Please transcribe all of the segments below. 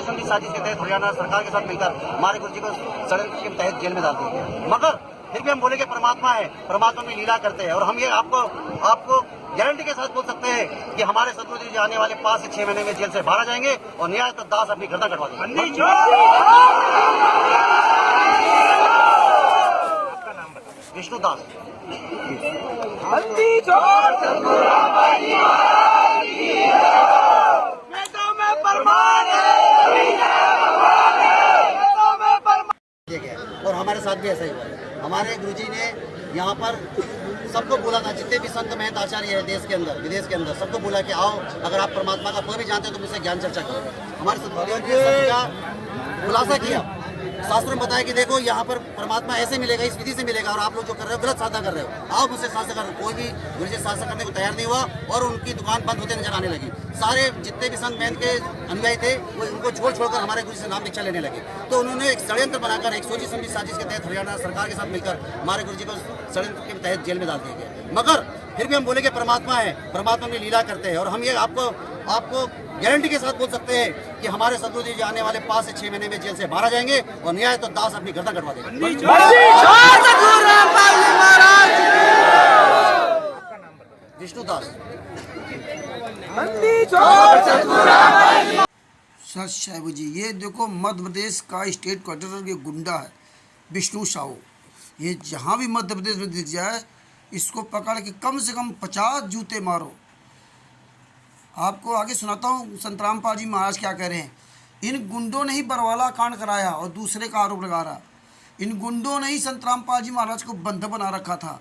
सोची समझी साजिश के तहत हरियाणा सरकार के साथ मिलकर हमारे गुरु जी को षड्यंत्र के तहत जेल में डाल दिया गया। मगर फिर भी हम बोले कि परमात्मा है, परमात्मा में लीला करते हैं और हम ये आपको गारंटी के साथ बोल सकते हैं कि हमारे सदगुरु जी आने वाले 5 से 6 महीने में जेल से बाहर आ जाएंगे और न्याय तो दास अपनी गर्दन कटवा देंगे। विष्णु दास। और हमारे साथ भी ऐसा ही हुआ। हमारे गुरुजी ने यहाँ पर सबको बोला था, जितने भी संत महंत आचार्य है देश के अंदर विदेश के अंदर, सबको बोला कि आओ, अगर आप परमात्मा का कोई भी जानते हो तो मुझसे ज्ञान चर्चा करो। हमारे सदगुरुदेव ने सबका खुलासा किया, शास्त्र में बताया कि देखो यहाँ पर परमात्मा ऐसे मिलेगा, इस विधि से मिलेगा और आप लोग जो कर रहे हो गलत साधना कर रहे हो, आओ मुझसे शास्त्र कर। कोई भी गुरुजी शास्त्र करने को तैयार नहीं हुआ और उनकी दुकान बंद होते नजर आने लगी। सारे जितने भी संत महंत के अनुयायी थे वो उनको छोड़ हमारे गुरु से नाम दीक्षा लेने लगे। तो उन्होंने एक षड्यंत्र बनाकर एक सोची समझी साजिश के तहत हरियाणा सरकार के साथ मिलकर हमारे गुरु जी को षड्यंत्र के तहत जेल में डाल दिया गया। मगर फिर भी हम बोले कि परमात्मा है, परमात्मा में लीला करते हैं और हम ये आपको गारंटी के साथ बोल सकते हैं कि हमारे सदगुरु जी आने वाले 5 से 6 महीने में जेल से बाहर आ जाएंगे और न्याय तो दास अपनी गर्दन कटवा देंगे। विष्णु दास। सच साहब जी, ये देखो मध्य प्रदेश का स्टेट क्वार्टर के गुंडा है विष्णु साहू। ये जहाँ भी मध्य प्रदेश में दिख जाए इसको पकड़ के कम से कम 50 जूते मारो। आपको आगे सुनाता हूँ संतराम पाल जी महाराज क्या कह रहे हैं। इन गुंडों ने ही बरवाला कांड कराया और दूसरे का आरोप लगा रहा। इन गुंडों ने ही संतराम पाल जी महाराज को बंधक बना रखा था।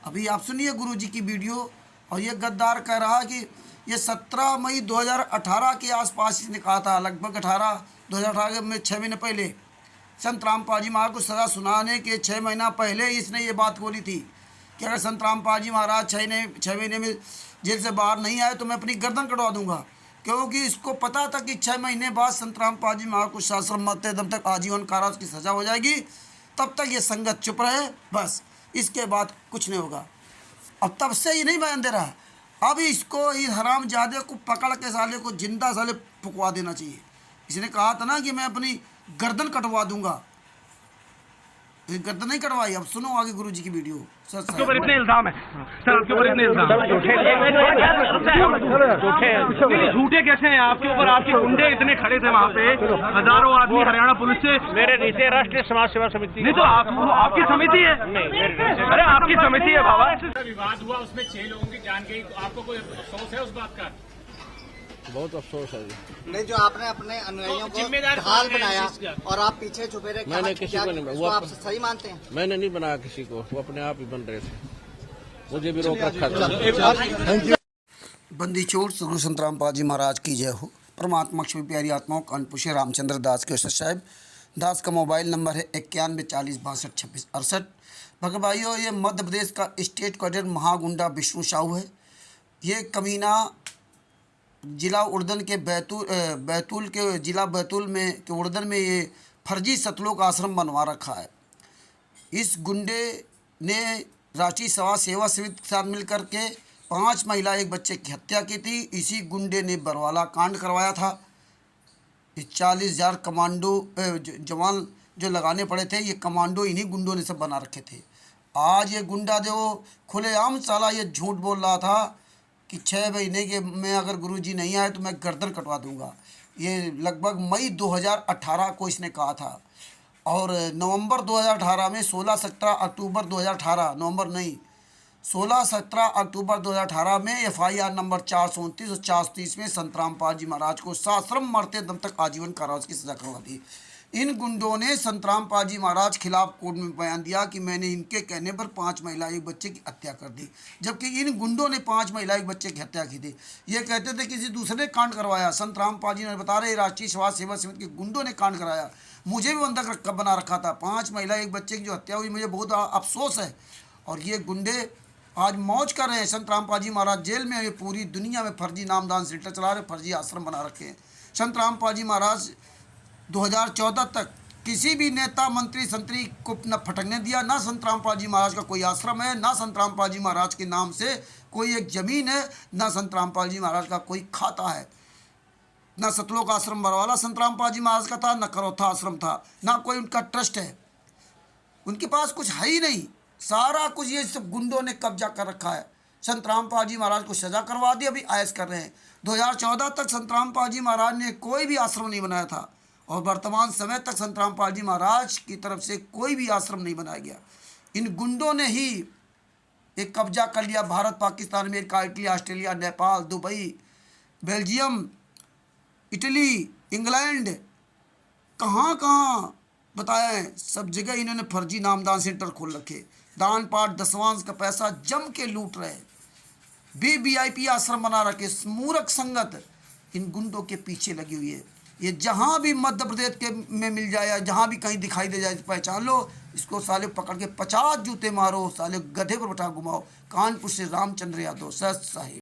अभी आप सुनिए गुरु जी की वीडियो। और ये गद्दार कह रहा कि ये 17 मई 2018 के आसपास इसने कहा था, लगभग 2018 में 6 महीने पहले संतराम पाल जी महाराज को सज़ा सुनाने के 6 महीना पहले इसने ये बात बोली थी कि अगर संतराम पाल जी महाराज 6 महीने में जेल से बाहर नहीं आए तो मैं अपनी गर्दन कटवा दूंगा। क्योंकि इसको पता था कि 6 महीने बाद संतराम पाल जी महाराज को शास्त्र मरते दम तक आजीवन कारावास की सज़ा हो जाएगी। तब तक ये संगत चुप रहे, बस इसके बाद कुछ नहीं होगा। अब तब से ये नहीं बयान दे रहा। अब इसको इस हरामजादे को पकड़ के साले को जिंदा साले फुकवा देना चाहिए। इसने कहा था ना कि मैं अपनी गर्दन कटवा दूंगा, गर्दन नहीं कटवाई। अब सुनो आगे गुरु जी की वीडियो। आपके ऊपर इतने इल्जाम है सर, आपके ऊपर इतने इल्जाम झूठे कैसे हैं आपके ऊपर? आपके गुंडे इतने खड़े थे वहाँ पे, हजारों आदमी हरियाणा पुलिस से। मेरे नीचे राष्ट्रीय समाज सेवा समिति नहीं तो आपकी समिति है। अरे आपकी समिति है बाबा। विवाद हुआ उसमें 6 लोगों की जान गई, आपको कोई अफसोस है उस बात का? बहुत अफसोस है जी। नहीं, जो आपने अपने अनुयायियों को ढाल बनाया और आप पीछे छुपे रहे, मैंने किसी को नहीं, वो आप सही मानते हैं? मैंने नहीं बनाया किसी को, वो अपने आप ही बन रहे थे, मुझे भी रोक रखा था। बंदी चोर सदगुरु संतराम पाल जी महाराज की जय हो। परमात्मा की प्यारी आत्माओं कानपुर रामचंद्र दास के साहब दास का मोबाइल नंबर है 91 40 62 26 68। भगत भाइयों, ये मध्य प्रदेश का स्टेट क्वार्टर महागुंडा विष्णु साहू है। ये कमीना जिला उर्दन के बैतूल के जिला बैतूल में के उर्दन में ये फर्जी सतलोक आश्रम बनवा रखा है। इस गुंडे ने राष्ट्रीय समाज सेवा समिति के साथ मिल कर के 5 महिला 1 बच्चे की हत्या की थी। इसी गुंडे ने बरवाला कांड करवाया था। 40,000 कमांडो जवान जो लगाने पड़े थे, ये कमांडो इन्हीं गुंडों ने सब बना रखे थे। आज ये गुंडा जो खुलेआम साला ये झूठ बोल रहा था कि 6 महीने के में अगर गुरुजी नहीं आए तो मैं गर्दन कटवा दूंगा। ये लगभग मई 2018 को इसने कहा था और नवंबर 2018 में 16-17 अक्टूबर 2018 नवंबर नहीं 16-17 अक्टूबर 2018 में FIR नंबर 429 और 430 में संतराम पाल जी महाराज को साश्रम मरते दम तक आजीवन कारावास की सजा करवा दी। इन गुंडों ने संतराम पाल जी महाराज खिलाफ कोर्ट में बयान दिया कि मैंने इनके कहने पर 5 महिला 1 बच्चे की हत्या कर दी, जबकि इन गुंडों ने 5 महिला 1 बच्चे की हत्या की थी। ये कहते थे किसी दूसरे ने कांड करवाया। संतराम पाल जी ने बता रहे राष्ट्रीय समाज सेवा समिति के गुंडों ने कांड कराया, मुझे भी बंधक बना रखा था। 5 महिला 1 बच्चे की जो हत्या हुई, मुझे बहुत अफसोस है। और ये गुंडे आज मौज कर रहे हैं। संतराम पाल जी महाराज जेल में, ये पूरी दुनिया में फर्जी नामदान सेंटर चला रहे, फर्जी आश्रम बना रखे हैं। संतराम पाल जी महाराज 2014 तक किसी भी नेता मंत्री संतरी को न फटकने दिया। ना संतराम पाल जी महाराज का कोई आश्रम है, ना संतराम पाल जी महाराज के नाम से कोई एक ज़मीन है, ना संतराम पाल जी महाराज का कोई खाता है। ना सतलोक आश्रम बरवाला संत रामपाल जी महाराज का था, ना करौथा आश्रम था, ना कोई उनका ट्रस्ट है। उनके पास कुछ है ही नहीं, सारा कुछ ये सब गुंडों ने कब्जा कर रखा है। संत रामपाल जी महाराज को सजा करवा दी, अभी आयस कर रहे हैं। 2014 तक संत रामपाल जी महाराज ने कोई भी आश्रम नहीं बनाया था और वर्तमान समय तक संत रामपाल जी महाराज की तरफ से कोई भी आश्रम नहीं बनाया गया। इन गुंडों ने ही एक कब्जा कर लिया। Bharat, Pakistan, America, Italy, Australia, Nepal, Dubai, Belgium, Italy, England, कहाँ कहाँ बताएं, सब जगह इन्होंने फर्जी नामदान सेंटर खोल रखे। दान पाठ दसवांश का पैसा जम के लूट रहे। VIP आश्रम बना रखे। मूर्ख संगत इन गुंडों के पीछे लगी हुई है। ये जहाँ भी मध्य प्रदेश के में मिल जाए या जहाँ भी कहीं दिखाई दे जाए पहचान लो इसको, साले पकड़ के 50 जूते मारो, साले गधे पर बैठा घुमाओ। कानपुर से रामचंद्र यादव, सच साहिब।